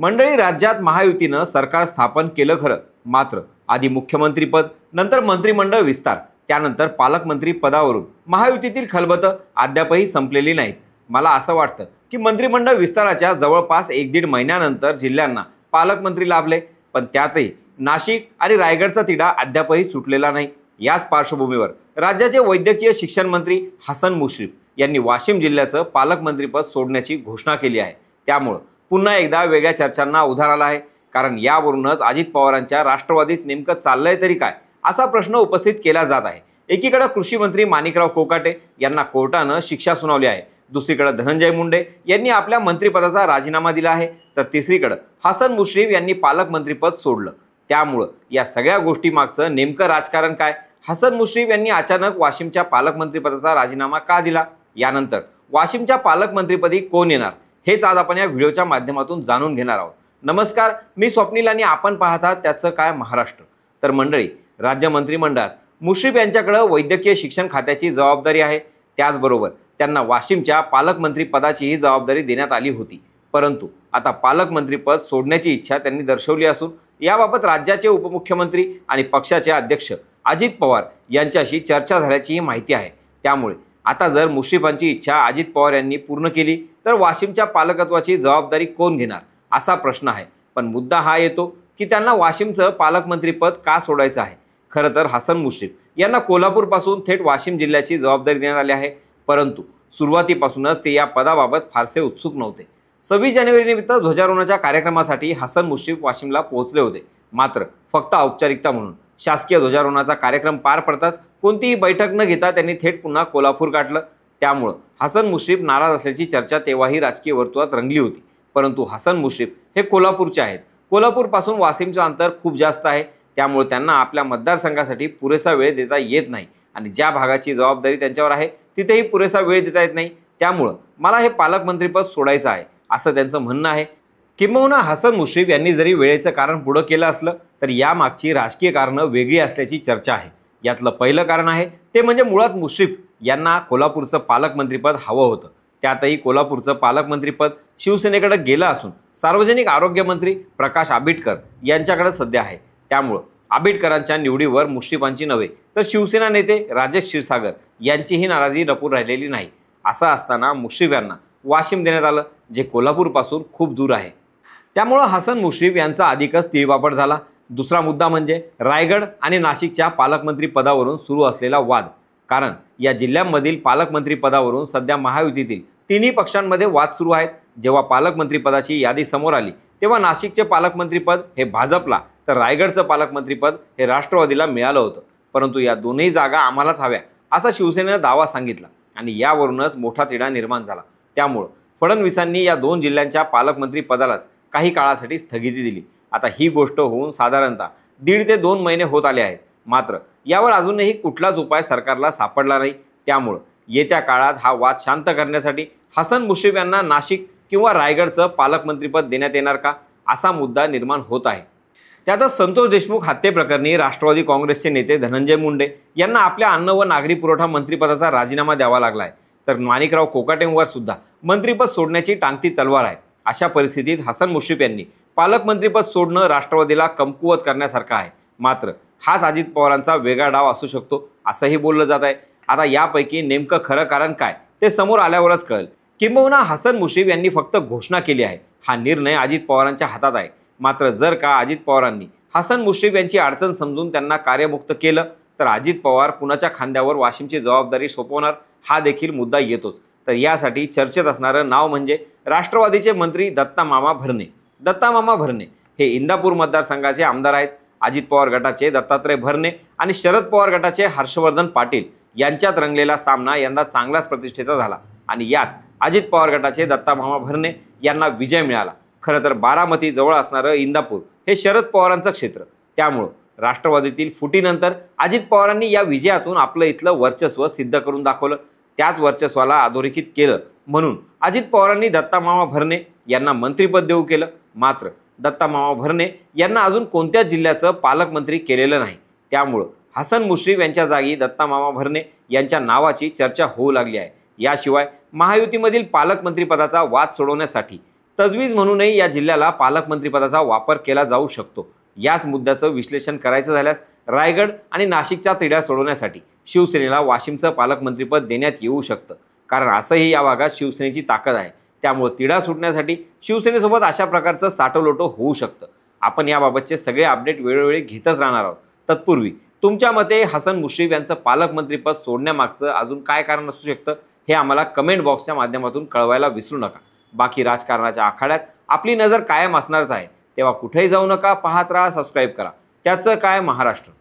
मंडळी, राज्यात महायुतीनं सरकार स्थापन केलं खरं, मात्र आधी मुख्यमंत्रीपद, नंतर मंत्रिमंडळ विस्तार, त्यानंतर पालकमंत्री पदावरून महायुतीतील खलबतं अद्यापही संपलेली नाहीत. मला असं वाटतं की मंत्रिमंडळ विस्ताराच्या जवळपास 1-1.5 महिन्यानंतर जिल्ह्यांना पालकमंत्री लाभले, पण त्यातही नाशिक आणि रायगडचा तिढा अद्यापही सुटलेला नाही. याच पार्श्वभूमीवर राज्याचे वैद्यकीय शिक्षण मंत्री हसन मुश्रीफ यांनी वाशिम जिल्ह्याचं पालकमंत्रीपद सोडण्याची घोषणा केली आहे. त्यामुळं पुन्हा एकदा वेगळ्या चर्चांना उधाण आलं आहे. कारण यावरूनच अजित पवारांच्या राष्ट्रवादीत नेमकं चाललंय तरी काय, असा प्रश्न उपस्थित केला जात आहे. एकीकडे कृषी मंत्री माणिकराव कोकाटे यांना कोर्टानं शिक्षा सुनावली आहे, दुसरीकडे धनंजय मुंडे यांनी आपल्या मंत्रिपदाचा राजीनामा दिला आहे, तर तिसरीकडे हसन मुश्रीफ यांनी पालकमंत्रीपद सोडलं. त्यामुळं या सगळ्या गोष्टी मागचं नेमकं राजकारण काय? हसन मुश्रीफ यांनी अचानक वाशिमच्या पालकमंत्रीपदाचा राजीनामा का दिला? यानंतर वाशिमच्या पालकमंत्रीपदी कोण येणार, हेच आज आपण या व्हिडिओच्या माध्यमातून जाणून घेणार आहोत. नमस्कार, मी स्वप्नील आणि आपण पाहता त्याचं काय महाराष्ट्र. तर मंडळी, राज्य मंत्रिमंडळात मुश्रीफ यांच्याकडे वैद्यकीय शिक्षण खात्याची जबाबदारी आहे. त्याचबरोबर त्यांना वाशिमच्या पालकमंत्री पदाचीही जबाबदारी देण्यात आली होती. परंतु आता पालकमंत्रीपद सोडण्याची इच्छा त्यांनी दर्शवली असून याबाबत राज्याचे उपमुख्यमंत्री आणि पक्षाचे अध्यक्ष अजित पवार यांच्याशी चर्चा झाल्याचीही माहिती आहे. त्यामुळे आता जर मुश्रीफांची इच्छा अजित पवार यांनी पूर्ण केली तर वाशिमच्या पालकत्वाची जबाबदारी कोण घेणार, असा प्रश्न आहे. पण मुद्दा हा येतो की त्यांना वाशिमचं पालकमंत्रीपद का सोडायचं आहे. खरं तर हसन मुश्रीफ यांना कोल्हापूरपासून थेट वाशिम जिल्ह्याची जबाबदारी देण्यात आली आहे, परंतु सुरुवातीपासूनच ते या पदाबाबत फारसे उत्सुक नव्हते. 26 जानेवारीनिमित्त ध्वजारोहणाच्या कार्यक्रमासाठी हसन मुश्रीफ वाशिमला पोहोचले होते, मात्र फक्त औपचारिकता म्हणून. शासकीय ध्वजारोहणाचा कार्यक्रम पार पडताच कोणतीही बैठक न घेता त्यांनी थेट पुन्हा कोल्हापूर गाठलं. त्यामुळं हसन मुश्रीफ नाराज असल्याची चर्चा तेव्हाही राजकीय वर्तुळात रंगली होती. परंतु हसन मुश्रीफ हे कोल्हापूरचे आहेत. कोल्हापूरपासून वाशिमचं अंतर खूप जास्त आहे, त्यामुळे त्यांना आपल्या मतदारसंघासाठी पुरेसा वेळ देता येत नाही आणि ज्या भागाची जबाबदारी त्यांच्यावर आहे तिथेही पुरेसा वेळ देता येत नाही. त्यामुळं मला हे पालकमंत्रीपद सोडायचं आहे, असं त्यांचं म्हणणं आहे. किंबहुना हसन मुश्रीफ यांनी जरी वेळेचं कारण पुढं केलं असलं तर यामागची राजकीय कारणं वेगळी असल्याची चर्चा आहे. यातलं पहिलं कारण आहे ते म्हणजे मुळात मुश्रीफ यांना कोल्हापूरचं पालकमंत्रीपद हवं होतं. त्यातही कोल्हापूरचं पालकमंत्रीपद शिवसेनेकडे गेलं असून सार्वजनिक आरोग्य मंत्री प्रकाश आंबेडकर यांच्याकडे सध्या आहे. त्यामुळं आंबेडकरांच्या निवडीवर मुश्रीफांची नव्हे तर शिवसेना नेते राजेश क्षीरसागर यांचीही नाराजी लपून राहिलेली नाही. असं असताना मुश्रीफ यांना वाशिम देण्यात आलं, जे कोल्हापूरपासून खूप दूर आहे. त्यामुळं हसन मुश्रीफ यांचा अधिकच तिळवापट झाला. दुसरा मुद्दा म्हणजे रायगड आणि नाशिकच्या पालकमंत्री पदावरून सुरू असलेला वाद. कारण या जिल्ह्यांमधील पालकमंत्री पदावरून सध्या महायुतीतील तिन्ही पक्षांमध्ये वाद सुरू आहेत. जेव्हा पालकमंत्रीपदाची यादी समोर आली तेव्हा नाशिकचे पालकमंत्रीपद हे भाजपला तर रायगडचं पालकमंत्रीपद हे राष्ट्रवादीला मिळालं होतं. परंतु या दोन्ही जागा आम्हालाच हव्या, असा शिवसेनेनं दावा सांगितला आणि यावरूनच मोठा तिढा निर्माण झाला. त्यामुळं फडणवीसांनी या दोन जिल्ह्यांच्या पालकमंत्री पदालाच काही काळासाठी स्थगिती दिली. आता ही गोष्ट होऊन साधारणतः 1.5 ते 2 महिने होत आले आहेत, मात्र यावर अजूनही कुठलाच उपाय सरकारला सापडला नाही. त्यामुळं येत्या काळात हा वाद शांत करण्यासाठी हसन मुश्रीफ यांना नाशिक किंवा रायगडचं पालकमंत्रीपद देण्यात येणार का, असा मुद्दा निर्माण होत आहे. त्यातच संतोष देशमुख हत्येप्रकरणी राष्ट्रवादी काँग्रेसचे नेते धनंजय मुंडे यांना आपल्या अन्न व नागरी पुरवठा मंत्रिपदाचा राजीनामा द्यावा लागला आहे, तर माणिकराव कोकाटेंवर सुद्धा मंत्रिपद सोडण्याची टांगती तलवार आहे. अशा परिस्थितीत हसन मुश्रीफ यांनी पालकमंत्रीपद सोडणं राष्ट्रवादीला कमकुवत करण्यासारखं आहे. मात्र हाच अजित पवारांचा वेगळा डाव असू शकतो, असंही बोललं जात आहे. आता यापैकी नेमकं खरं कारण काय ते समोर आल्यावरच कळेल. किंबहुना हसन मुश्रीफ यांनी फक्त घोषणा केली आहे, हा निर्णय अजित पवारांच्या हातात आहे. मात्र जर का अजित पवारांनी हसन मुश्रीफ यांची अडचण समजून त्यांना कार्यमुक्त केलं तर अजित पवार कुणाच्या खांद्यावर वाशिमची जबाबदारी सोपवणार, हा देखील मुद्दा येतोच. तर यासाठी चर्चेत असणारं नाव म्हणजे राष्ट्रवादीचे मंत्री दत्ता मामा भरणे. दत्ता मामा भरणे हे इंदापूर मतदारसंघाचे आमदार आहेत. अजित पवार गटाचे दत्तात्रय भरणे आणि शरद पवार गटाचे हर्षवर्धन पाटील यांच्यात रंगलेला सामना यंदा चांगलाच प्रतिष्ठेचा झाला आणि यात अजित पवार गटाचे दत्ता मामा भरणे यांना विजय मिळाला. खरं तर बारामती जवळ असणारं इंदापूर हे शरद पवारांचं क्षेत्र. त्यामुळं राष्ट्रवादीतील फुटीनंतर अजित पवारांनी या विजयातून आपलं इथलं वर्चस्व सिद्ध करून दाखवलं. त्याच वर्चस्वाला अधोरेखित केलं म्हणून अजित पवारांनी दत्ता मामा भरणे यांना मंत्रिपद देऊ केलं. मात्र दत्ता मामा भरणे यांना अजून कोणत्याच जिल्ह्याचं पालकमंत्री केलेलं नाही. त्यामुळं हसन मुश्रीफ यांच्या जागी दत्ता मामा भरणे यांच्या नावाची चर्चा होऊ लागली आहे. याशिवाय महायुतीमधील पालकमंत्रीपदाचा वाद सोडवण्यासाठी तजवीज म्हणूनही या जिल्ह्याला पालकमंत्रीपदाचा वापर केला जाऊ शकतो. याच मुद्द्याचं विश्लेषण करायचं झाल्यास रायगड आणि नाशिकच्या तिढ्या सोडवण्यासाठी शिवसेनेला वाशिमचं पालकमंत्रीपद देण्यात येऊ शकतं. कारण असंही या भागात शिवसेनेची ताकद आहे. त्यामुळे तिढा सुटण्यासाठी शिवसेनेसोबत अशा प्रकारचं साठोलोटो होऊ शकतं. आपण याबाबतचे सगळे अपडेट वेळोवेळी घेतच राहणार आहोत. तत्पूर्वी तुमच्या मते हसन मुश्रीफ यांचं पालकमंत्रीपद सोडण्यामागचं अजून काय कारण असू शकतं हे आम्हाला कमेंट बॉक्सच्या माध्यमातून कळवायला विसरू नका. बाकी राजकारणाच्या आखाड्यात आपली नजर कायम असणारच आहे. तेव्हा कुठेही जाऊ नका, पाहत राहा, सबस्क्राईब करा. त्याचं काय महाराष्ट्र.